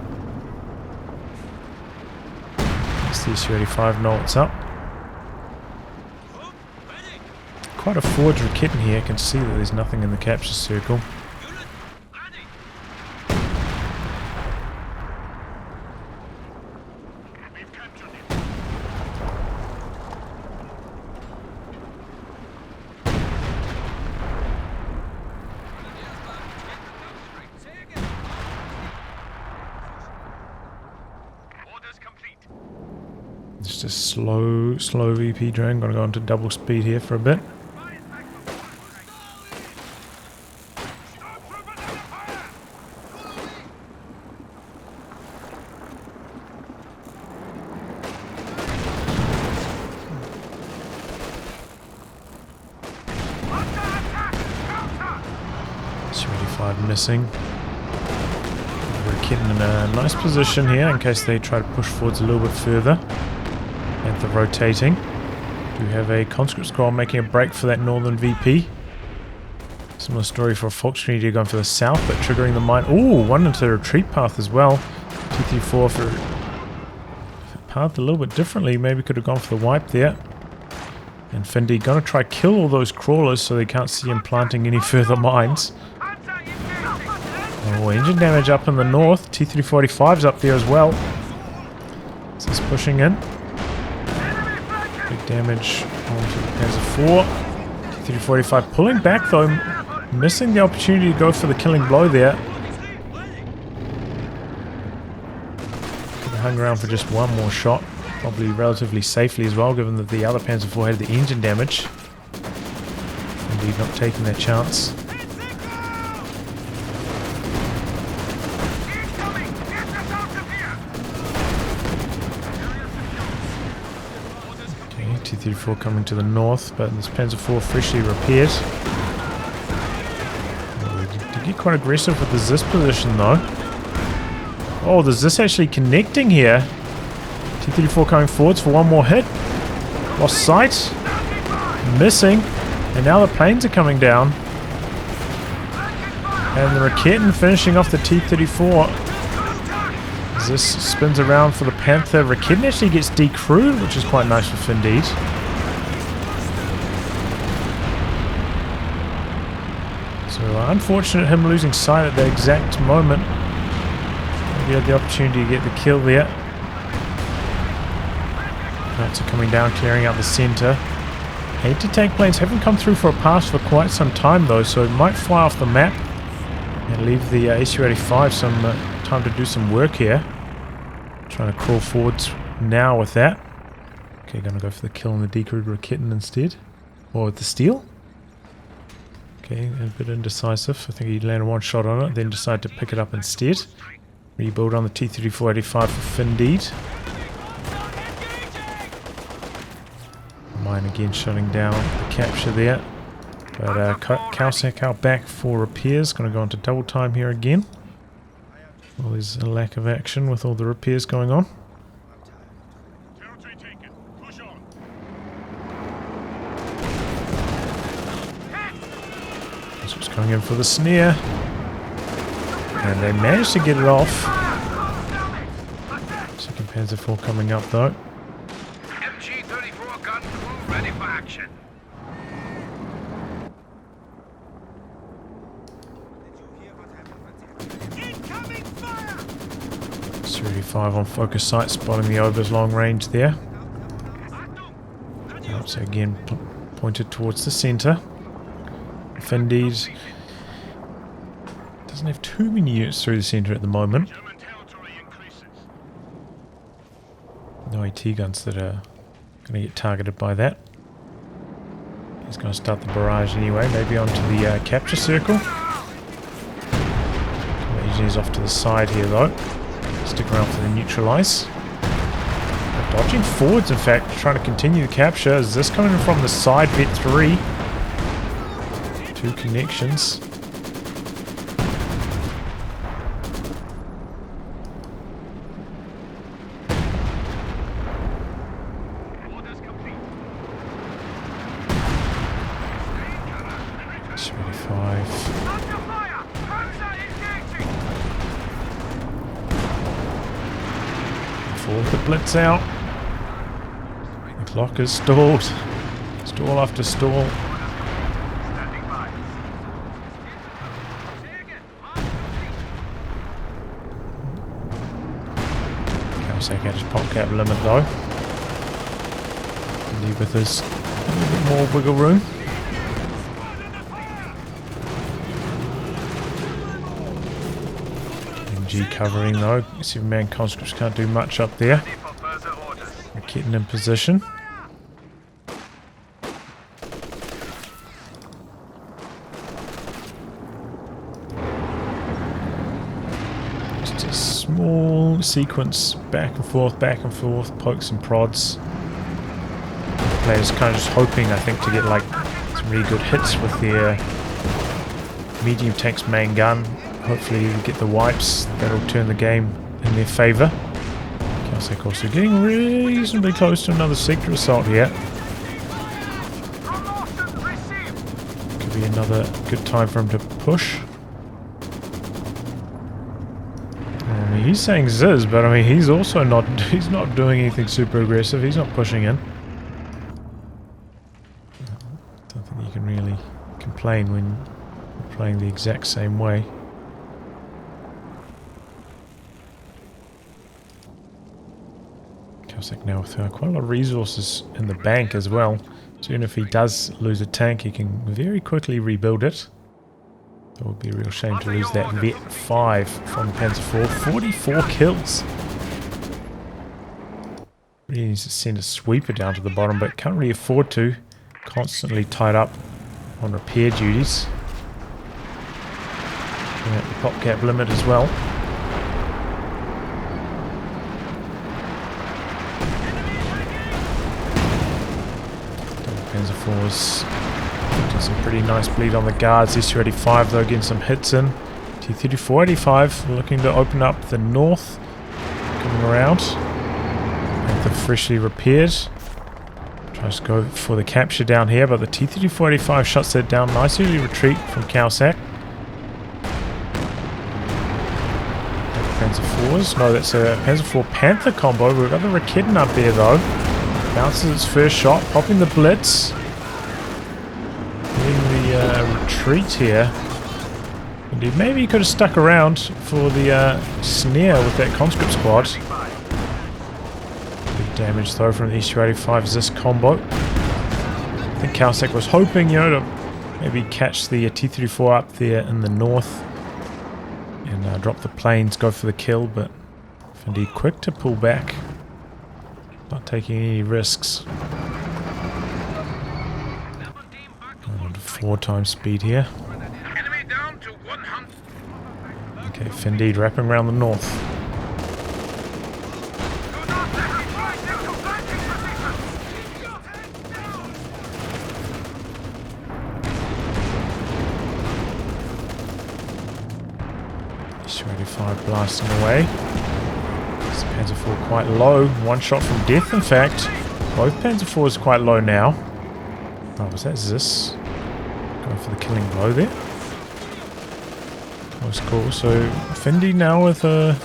[SPEAKER 1] That's the Su-85, know what's up. Quite a forgery kitten here. I can see that there's nothing in the capture circle. Just a slow VP drone. Gonna go into double speed here for a bit. missing. We're getting in a nice position here in case they try to push forwards a little bit further. Panther rotating. Do have a conscript squad making a break for that northern VP. Similar story for Volksmedia going for the south, but triggering the mine. Ooh, one into the retreat path as well. 234 for path a little bit differently. Maybe could have gone for the wipe there. And Finndeed gonna try kill all those crawlers so they can't see him planting any further mines. Oh, engine damage up in the north. T-345's up there as well. This is pushing in. Big damage onto the Panzer IV. T-345 pulling back though, missing the opportunity to go for the killing blow there. Could have hung around for just one more shot. Probably relatively safely as well, given that the other Panzer IV had the engine damage. Indeed, not taking that chance. Okay, T-34 coming to the north, but this Panzer IV freshly repaired. Did get quite aggressive with the Zis position though. Oh, the Zis actually connecting here. T-34 coming forwards for one more hit. Lost sight. Missing. And now the planes are coming down. And the Raketten finishing off the T-34. This spins around for the Panther. Raketten actually gets decrewed, which is quite nice for Finndeed. So unfortunate him losing sight at the exact moment. He had the opportunity to get the kill there. Knights are coming down, clearing out the centre. Anti-tank planes haven't come through for a pass for quite some time though, so it might fly off the map and leave the SU-85 some time to do some work here. Trying to crawl forwards now with that. Okay, gonna go for the kill on the decrewed Raketten instead. Or with the steel. Okay, a bit indecisive. I think he landed one shot on it, then decided to pick it up instead. Rebuild on the T-34-85 for Finndeed. Mine again shutting down the capture there. But Caosak out back for repairs. Going to go into double time here again. Well, there's a lack of action with all the repairs going on.
[SPEAKER 2] Territory taken. Push on.
[SPEAKER 1] Just going in for the snare. And they managed to get it off. Second Panzer IV coming up though.
[SPEAKER 3] MG-34 gun crew ready for action.
[SPEAKER 1] 35 on focus sight, spotting the Overs long range there. So again, pointed towards the centre. Finndeed doesn't have too many units through the centre at the moment.
[SPEAKER 2] German territory increases.
[SPEAKER 1] No AT guns that are going to get targeted by that. He's going to start the barrage anyway, maybe onto the capture circle. The engineer's off to the side here though. Stick around for the neutralise. Dodging forwards, in fact, trying to continue the capture. Is this coming from the side? Vet 3. 2 connections.
[SPEAKER 2] Orders complete.
[SPEAKER 1] 75. Forward the blitz out. The clock is stalled. Stall after stall.
[SPEAKER 2] Standing by.
[SPEAKER 1] Caosak had his pop cap limit though. Leave with us a little bit more wiggle room. MG covering though. 7-man conscripts can't do much up there. We're getting in position. Just a small sequence back and forth, pokes and prods. The players kind of just hoping, I think, to get like some really good hits with their medium tank's main gun. Hopefully we get the wipes. That'll turn the game in their favour. Caosak also getting reasonably close to another sector assault here. Could be another good time for him to push. I mean, he's saying Ziz, but I mean, he's also not doing anything super aggressive. He's not pushing in. Don't think you can really complain when you're playing the exact same way. Caosak now with quite a lot of resources in the bank as well. So even if he does lose a tank, he can very quickly rebuild it. It would be a real shame to lose that Vet 5 from Panzer IV. 44 kills. Really needs to send a sweeper down to the bottom, but can't really afford to. Constantly tied up on repair duties. Looking at the pop cap limit as well. Panzer IV's getting some pretty nice bleed on the guards. S285 though getting some hits in. T-3485 looking to open up the north. Coming around. Panther freshly repaired. Tries to go for the capture down here, but the T-3485 shuts that down. Nice early retreat from Caosak. Panzer IVs. No, that's a Panzer IV Panther combo. We've got the Raketen up there though. Bounces its first shot, popping the blitz. Getting the retreat here. Indeed, maybe he could have stuck around for the snare with that conscript squad. Big damage though from the S285 Zis combo. I think Caosak was hoping, to maybe catch the T-34 up there in the north and drop the planes, go for the kill, but Finndeed quick to pull back. Not taking any risks. Going to 4 times speed here. Okay, Finndeed wrapping around the north. S285 blasting away. Panzer IV quite low. One shot from death, in fact. Both Panzer IVs quite low now. Oh, was that Zis? Going for the killing blow there. Close call. So, Finndeed now with a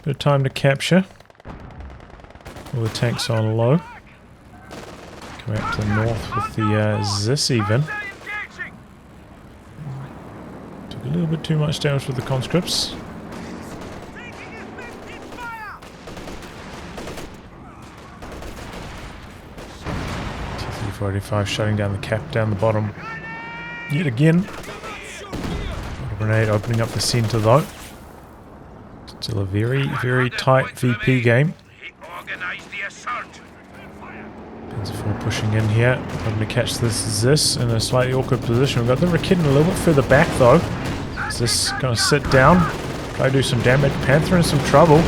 [SPEAKER 1] bit of time to capture. All the tanks on low. Come out to the north with the Zis even. Took a little bit too much damage with the conscripts. T-35 shutting down the cap down the bottom yet again. Grenade opening up the centre though. Still a very, very tight VP game. Panzer IV pushing in here, hoping to catch this Zis in a slightly awkward position. We've got the Raketen a little bit further back though. Zis going to sit down, try to do some damage. Panther in some trouble.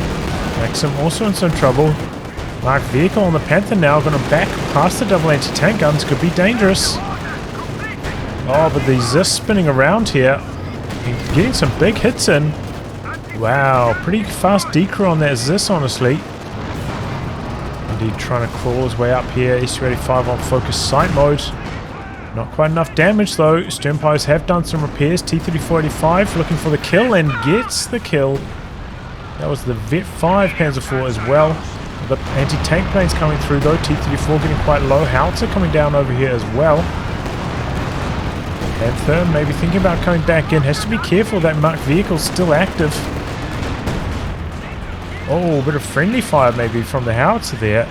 [SPEAKER 1] Maxim also in some trouble. Marked vehicle on the Panther now, going to back past the double anti-tank guns. Could be dangerous. Oh, but the Zis spinning around here. Getting some big hits in. Wow, pretty fast decrew on that Zis, honestly. Indeed, trying to crawl his way up here. S285 on focus sight mode. Not quite enough damage though. Sternpires have done some repairs. T-3485 looking for the kill and gets the kill. That was the Vet 5 Panzer IV as well. The anti-tank planes coming through though. T-34 getting quite low. Howitzer coming down over here as well. Panther maybe thinking about coming back in. Has to be careful, that marked vehicle's still active. Oh, a bit of friendly fire maybe from the Howitzer there.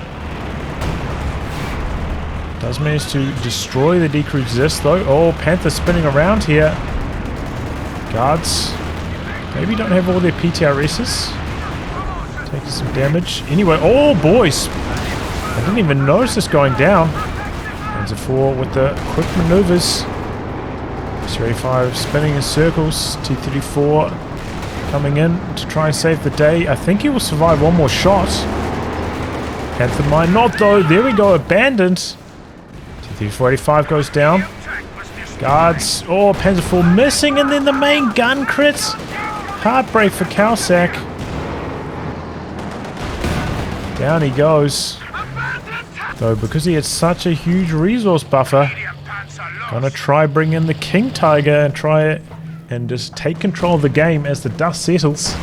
[SPEAKER 1] Does manage to destroy the decrewed Zis though. Oh, Panther spinning around here. Guards maybe don't have all their PTRSs. Taking some damage. Anyway, oh boys! I didn't even notice this going down. Panzer IV with the quick maneuvers. S285 spinning in circles. T-34 coming in to try and save the day. I think he will survive one more shot. Panther might not though. There we go, abandoned. T-3485 goes down. Guards. Oh, Panzer IV missing, and then the main gun crits. Heartbreak for Caosak. Down he goes. Though, because he had such a huge resource buffer, gonna try bring in the King Tiger and try it and just take control of the game as the dust settles.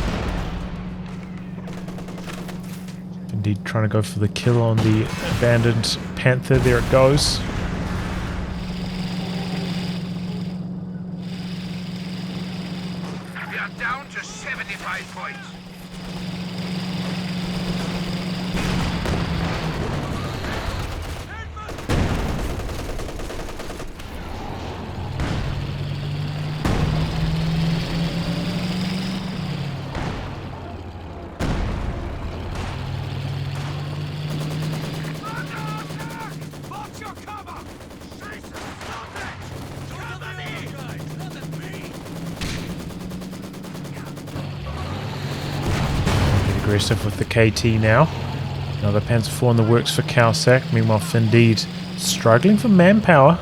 [SPEAKER 1] Indeed, trying to go for the kill on the abandoned Panther. There it goes.
[SPEAKER 3] We are down to 75 points.
[SPEAKER 1] Aggressive with the KT now. Another Panzer IV in the works for Caosak. Meanwhile, Finndeed struggling for manpower.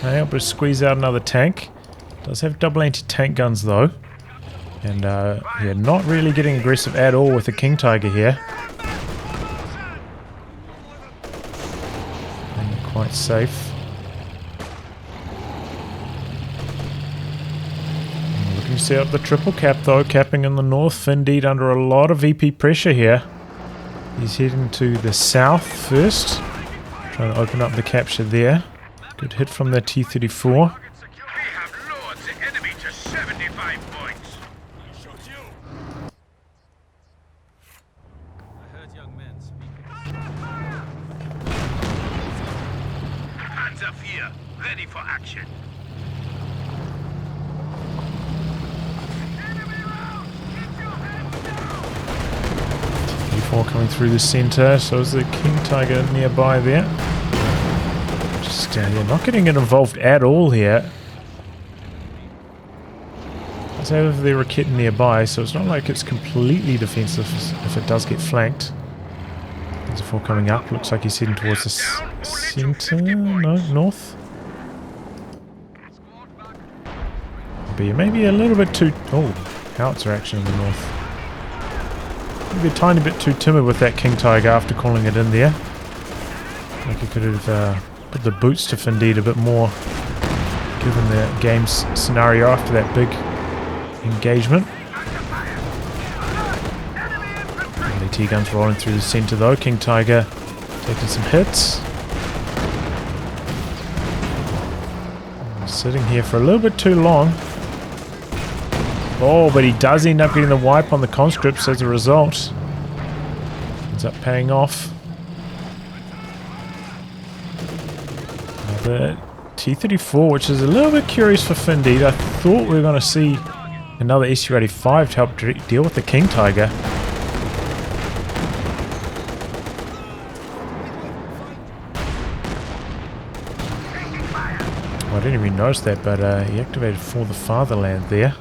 [SPEAKER 1] Able to squeeze out another tank. Does have double anti-tank guns though. And yeah, not really getting aggressive at all with the King Tiger here. And quite safe. You set up the triple cap though, capping in the north. Finndeed under a lot of VP pressure here. He's heading to the south first. Trying to open up the capture there. Good hit from the T-34.
[SPEAKER 3] We have lured the enemy to 75 points.
[SPEAKER 4] I heard young men speaking.
[SPEAKER 3] Panzer IV, ready for action.
[SPEAKER 1] T-34 coming through the center, so is the King Tiger nearby there. Just yeah, not getting it involved at all here. Let's have the Rakit nearby, so it's not like it's completely defensive if it does get flanked. Panzer IV coming up, looks like he's heading towards the center, no, north. But maybe a little bit too... Oh, howitzer action in the north. Maybe a tiny bit too timid with that King Tiger after calling it in there. Like he could have put the boots to Finndeed a bit more, given the game's scenario after that big engagement. LET guns rolling through the center though. King Tiger taking some hits. Sitting here for a little bit too long. Oh, but he does end up getting the wipe on the conscripts as a result. Ends up paying off. Another T-34, which is a little bit curious for Finndeed. I thought we were going to see another SU-85 to help deal with the King Tiger. Oh, I didn't even notice that, but he activated For the Fatherland there.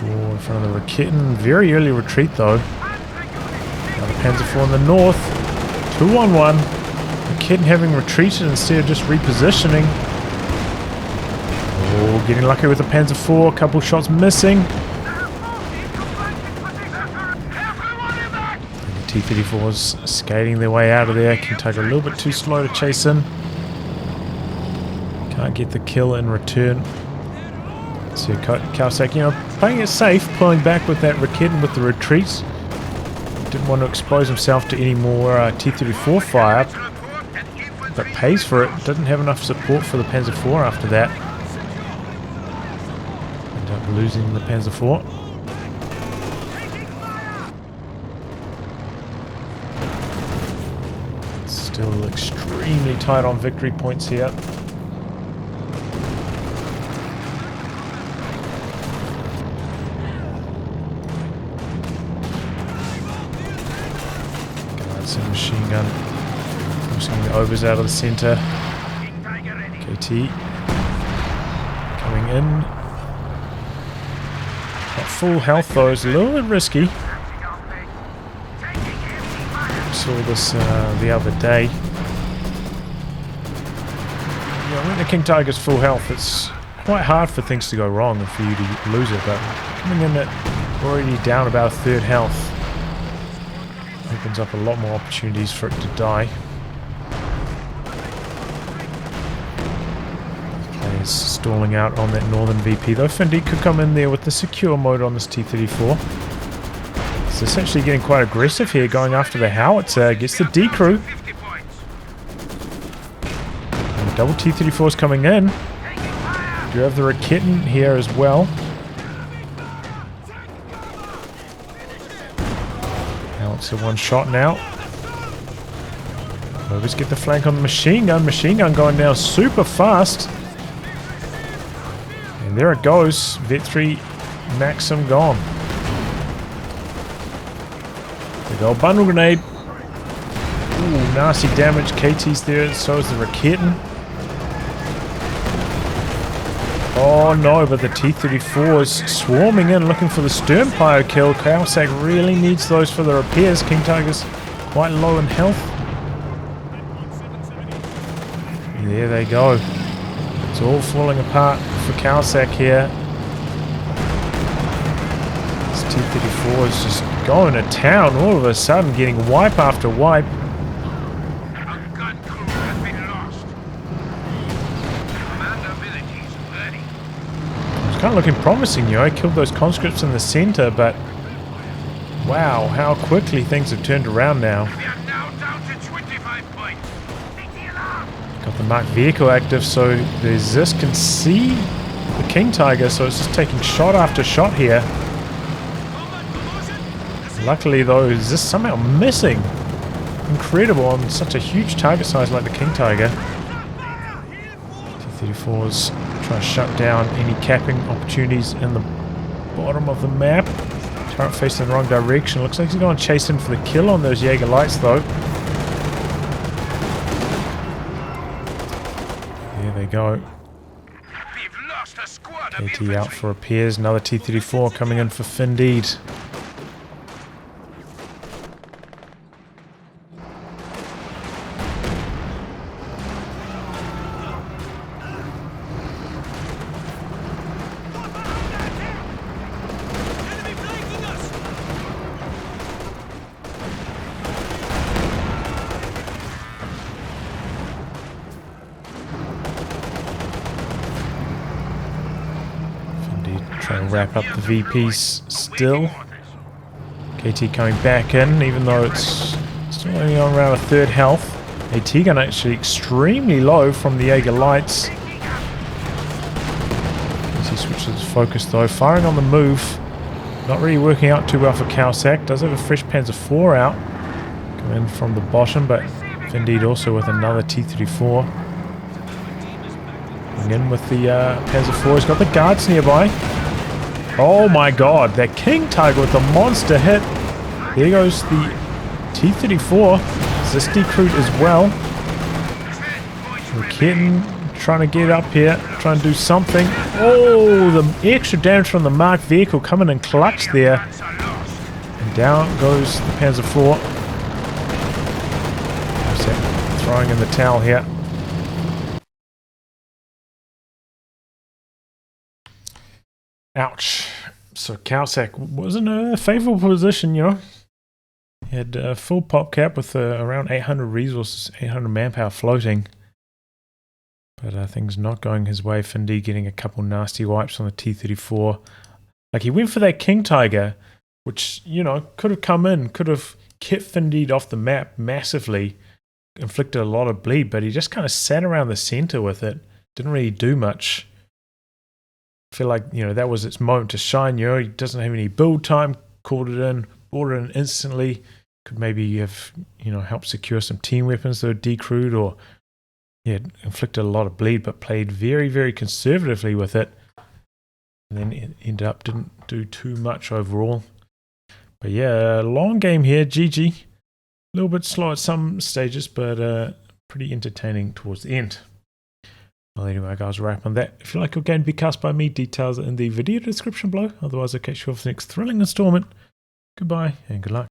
[SPEAKER 1] In front of the Rakitten. Very early retreat though. Another Panzer IV in the north. 2-on-1. Rakitten having retreated instead of just repositioning. Oh, getting lucky with the Panzer IV. A couple shots missing. And the T-34s skating their way out of there. Can take a little bit too slow to chase in. Can't get the kill in return. So Caosak, you know, playing it safe, pulling back with that Rakitten with the retreat. Didn't want to expose himself to any more T-34 fire, but pays for it. Didn't have enough support for the Panzer IV after that. Ended up losing the Panzer IV. Still extremely tight on victory points here. Machine gun. Pushing the overs out of the center. KT coming in. At full health though is a little bit risky. Saw this the other day. Despite the King Tiger's full health, it's quite hard for things to go wrong and for you to lose it, but coming in at already down about a third health opens up a lot more opportunities for it to die. Players stalling out on that northern VP, though Finndeed could come in there with the secure mode on this T-34. It's essentially getting quite aggressive here, going after the howitzer, gets the D crew. And double T-34 is coming in. You have the Raketen here as well. Howitzer one shot now. Rovers get the flank on the machine gun. Machine gun going now super fast. And there it goes. Vet 3 Maxim gone. Big old bundle grenade. Ooh, nasty damage. KT's there, so is the Raketen. Oh no, but the T-34 is swarming in looking for the Sternpire kill. Caosak really needs those for the repairs. King Tiger's quite low in health. There they go. It's all falling apart for Caosak here. This T-34 is just going to town all of a sudden, getting wipe after wipe. It's kind of looking promising, you know. I killed those conscripts in the center, but wow, how quickly things have turned around now.
[SPEAKER 3] We are now down to 25 points.
[SPEAKER 1] Got the marked vehicle active, so the Zis can see the King Tiger, so it's just taking shot after shot here. Luckily though, Zis somehow missing. Incredible on such a huge target size like the King Tiger. T-34's trying to shut down any capping opportunities in the bottom of the map. Turret facing the wrong direction. Looks like he's going to chase in for the kill on those Jaeger lights though. There they go.
[SPEAKER 3] We've lost a squad of
[SPEAKER 1] KT
[SPEAKER 3] infantry.
[SPEAKER 1] out for repairs. Another T-34 coming in for Finndeed. Trying to wrap up the VPs still. KT coming back in, even though it's still only on around a third health. AT gun actually extremely low from the Jaeger lights. As he switches focus though, firing on the move. Not really working out too well for Caosak. Does have a fresh Panzer IV out. Come in from the bottom, but Finndeed also with another T-34. Coming in with the Panzer IV. He's got the guards nearby. Oh my god, that King Tiger with the monster hit. There goes the T-34. Zis decruit as well. Raketen trying to get up here, trying to do something. Oh, the extra damage from the marked vehicle coming in clutch there. And down goes the Panzer IV. Throwing in the towel here. Ouch. So Caosak was in a favorable position, you know. He had a full pop cap with around 800 resources, 800 manpower floating. But things not going his way. Finndeed getting a couple nasty wipes on the T-34. Like, he went for that King Tiger, which, you know, could have come in, could have kept Finndeed off the map massively, inflicted a lot of bleed, but he just kind of sat around the center with it. Didn't really do much. I feel like, you know, that was its moment to shine. You know, he doesn't have any build time, called it in, brought it in instantly. Could maybe have, you know, helped secure some team weapons that were decrewed, or yeah, inflicted a lot of bleed, but played very, very conservatively with it. And then it ended up didn't do too much overall. But yeah, long game here, GG. A little bit slow at some stages, but pretty entertaining towards the end. Well, anyway, guys, wrap on that. If you like your game to be cast by me, details are in the video description below. Otherwise, I'll catch you off the next thrilling installment. Goodbye and good luck.